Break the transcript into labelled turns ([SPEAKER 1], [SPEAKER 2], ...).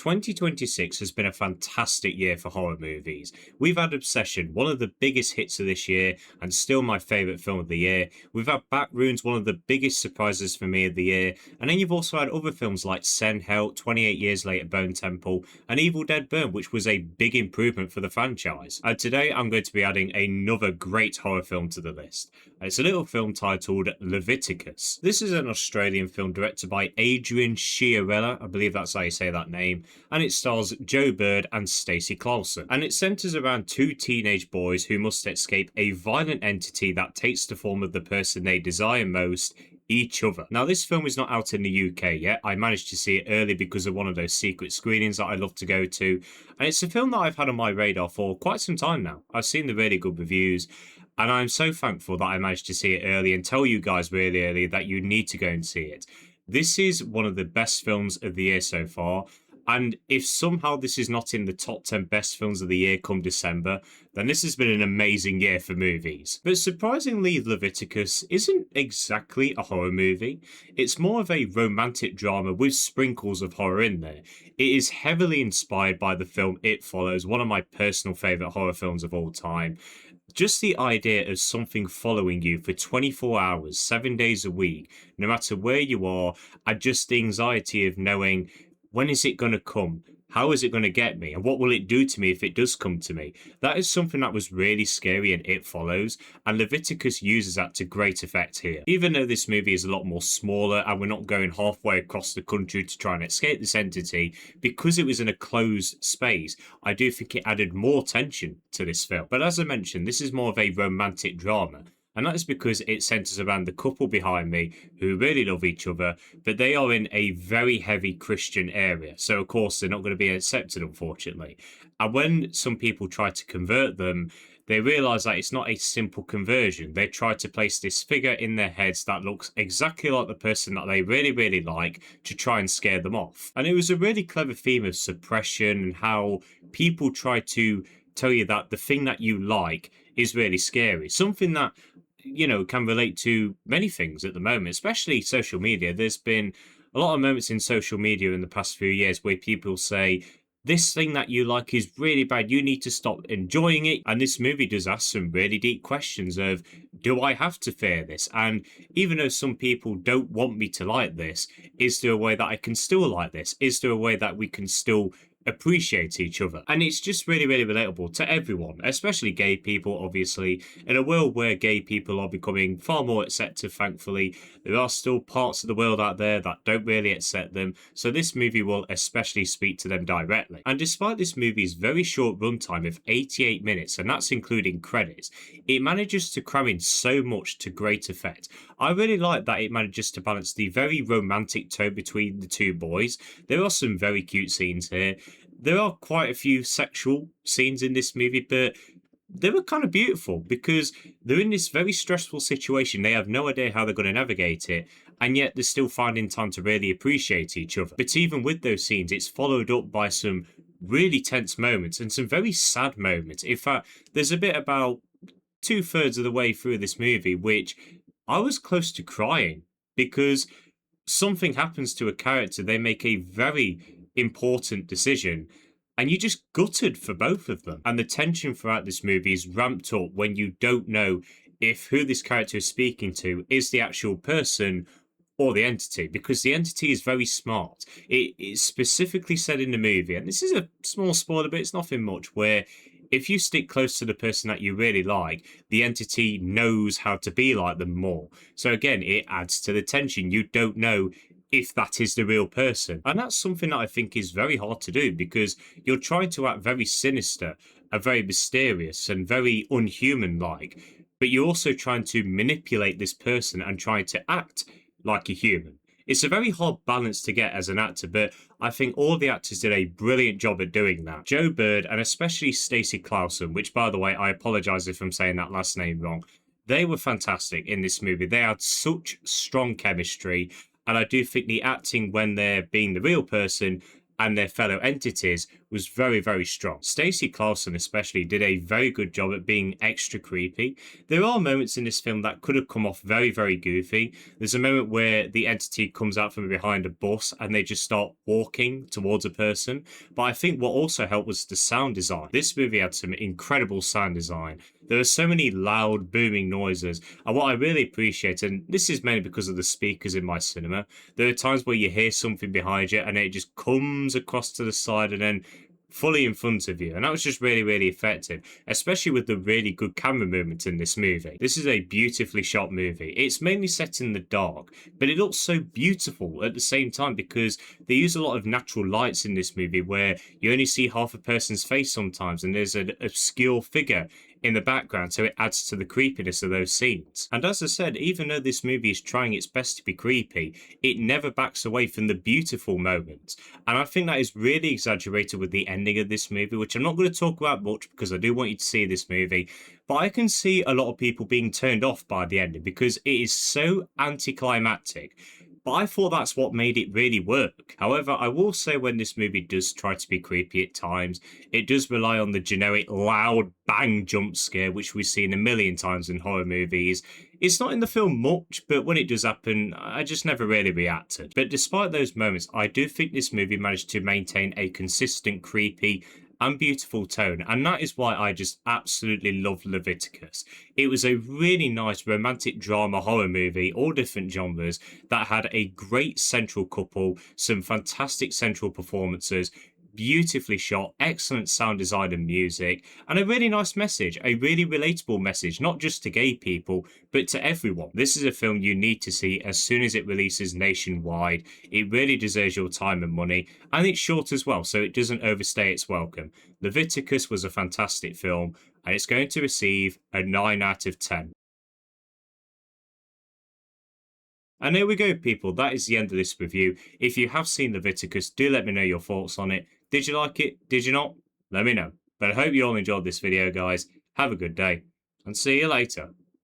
[SPEAKER 1] 2026 has been a fantastic year for horror movies. We've had Obsession, one of the biggest hits of this year, and still my favourite film of the year. We've had Backroons, one of the biggest surprises for me of the year. And then you've also had other films like Sen, Hell, 28 Years Later, Bone Temple, and Evil Dead Burn, which was a big improvement for the franchise. And today I'm going to be adding another great horror film to the list. It's a little film titled Leviticus. This is an Australian film directed by Adrian Chiarella, I believe that's how you say that name, and it stars Joe Bird and Stacy Clausen. And it centres around two teenage boys who must escape a violent entity that takes the form of the person they desire most, each other. Now, this film is not out in the UK yet. I managed to see it early because of one of those secret screenings that I love to go to. And it's a film that I've had on my radar for quite some time now. I've seen the really good reviews, and I'm so thankful that I managed to see it early and tell you guys really early that you need to go and see it. This is one of the best films of the year so far. And if somehow this is not in the top 10 best films of the year come December, then this has been an amazing year for movies. But surprisingly, Leviticus isn't exactly a horror movie. It's more of a romantic drama with sprinkles of horror in there. It is heavily inspired by the film It Follows, one of my personal favourite horror films of all time. Just the idea of something following you for 24 hours, 7 days a week, no matter where you are, and just the anxiety of knowing, when is it going to come? How is it going to get me? And what will it do to me if it does come to me? That is something that was really scary in It Follows, and Leviticus uses that to great effect here. Even though this movie is a lot more smaller and we're not going halfway across the country to try and escape this entity, because it was in a closed space, I do think it added more tension to this film. But as I mentioned, this is more of a romantic drama. And that is because it centres around the couple behind me who really love each other, but they are in a very heavy Christian area. So, of course, they're not going to be accepted, unfortunately. And when some people try to convert them, they realise that it's not a simple conversion. They try to place this figure in their heads that looks exactly like the person that they really, really like to try and scare them off. And it was a really clever theme of suppression and how people try to tell you that the thing that you like is really scary. Something that can relate to many things at the moment, especially social media. There's been a lot of moments in social media in the past few years where people say, this thing that you like is really bad, you need to stop enjoying it. And this movie does ask some really deep questions of, do I have to fear this? And even though some people don't want me to like this, is there a way that I can still like this? Is there a way that we can still appreciate each other? And it's just really, really relatable to everyone, especially gay people, obviously. In a world where gay people are becoming far more accepted, thankfully, there are still parts of the world out there that don't really accept them, so this movie will especially speak to them directly. And despite this movie's very short runtime of 88 minutes, and that's including credits, it manages to cram in so much to great effect. I really like that it manages to balance the very romantic tone between the two boys. There are some very cute scenes here. There are quite a few sexual scenes in this movie, but they were kind of beautiful because they're in this very stressful situation. They have no idea how they're going to navigate it, and yet they're still finding time to really appreciate each other. But even with those scenes, it's followed up by some really tense moments and some very sad moments. In fact, there's a bit about 2/3 of the way through this movie which I was close to crying because something happens to a character. They make a very important decision, and you just gutted for both of them. And the tension throughout this movie is ramped up when you don't know if who this character is speaking to is the actual person or the entity, because the entity is very smart. It is specifically said in the movie, and this is a small spoiler, but it's nothing much, where if you stick close to the person that you really like, the entity knows how to be like them more. So again, it adds to the tension. You don't know if that is the real person. And that's something that I think is very hard to do because you're trying to act very sinister and very mysterious and very unhuman-like, but you're also trying to manipulate this person and trying to act like a human. It's a very hard balance to get as an actor, but I think all the actors did a brilliant job at doing that. Joe Bird and especially Stacy Clausen, which, by the way, I apologise if I'm saying that last name wrong, they were fantastic in this movie. They had such strong chemistry, and I do think the acting when they're being the real person and their fellow entities was very, very strong. Stacy Clausen especially did a very good job at being extra creepy. There are moments in this film that could have come off very, very goofy. There's a moment where the entity comes out from behind a bus and they just start walking towards a person. But I think what also helped was the sound design. This movie had some incredible sound design. There are so many loud, booming noises. And what I really appreciate, and this is mainly because of the speakers in my cinema, there are times where you hear something behind you and it just comes across to the side and then fully in front of you. And that was just really, really effective, especially with the really good camera movement in this movie. This is a beautifully shot movie. It's mainly set in the dark, but it looks so beautiful at the same time because they use a lot of natural lights in this movie where you only see half a person's face sometimes and there's an obscure figure in the background, so it adds to the creepiness of those scenes. And as I said, even though this movie is trying its best to be creepy, it never backs away from the beautiful moments. And I think that is really exaggerated with the ending of this movie, which I'm not going to talk about much because I do want you to see this movie. But I can see a lot of people being turned off by the ending because it is so anticlimactic. But I thought that's what made it really work. However, I will say when this movie does try to be creepy at times, it does rely on the generic loud bang jump scare, which we've seen a million times in horror movies. It's not in the film much, but when it does happen, I just never really reacted. But despite those moments, I do think this movie managed to maintain a consistent, creepy, and beautiful tone, and that is why I just absolutely love Leviticus. It was a really nice romantic drama horror movie, all different genres, that had a great central couple, some fantastic central performances, beautifully shot, excellent sound design and music, and a really nice message, a really relatable message, not just to gay people, but to everyone. This is a film you need to see as soon as it releases nationwide. It really deserves your time and money, and it's short as well, so it doesn't overstay its welcome. Leviticus was a fantastic film, and it's going to receive a 9 out of 10. And there we go, people. That is the end of this review. If you have seen Leviticus, do let me know your thoughts on it. Did you like it? Did you not? Let me know. But I hope you all enjoyed this video, guys. Have a good day, and see you later.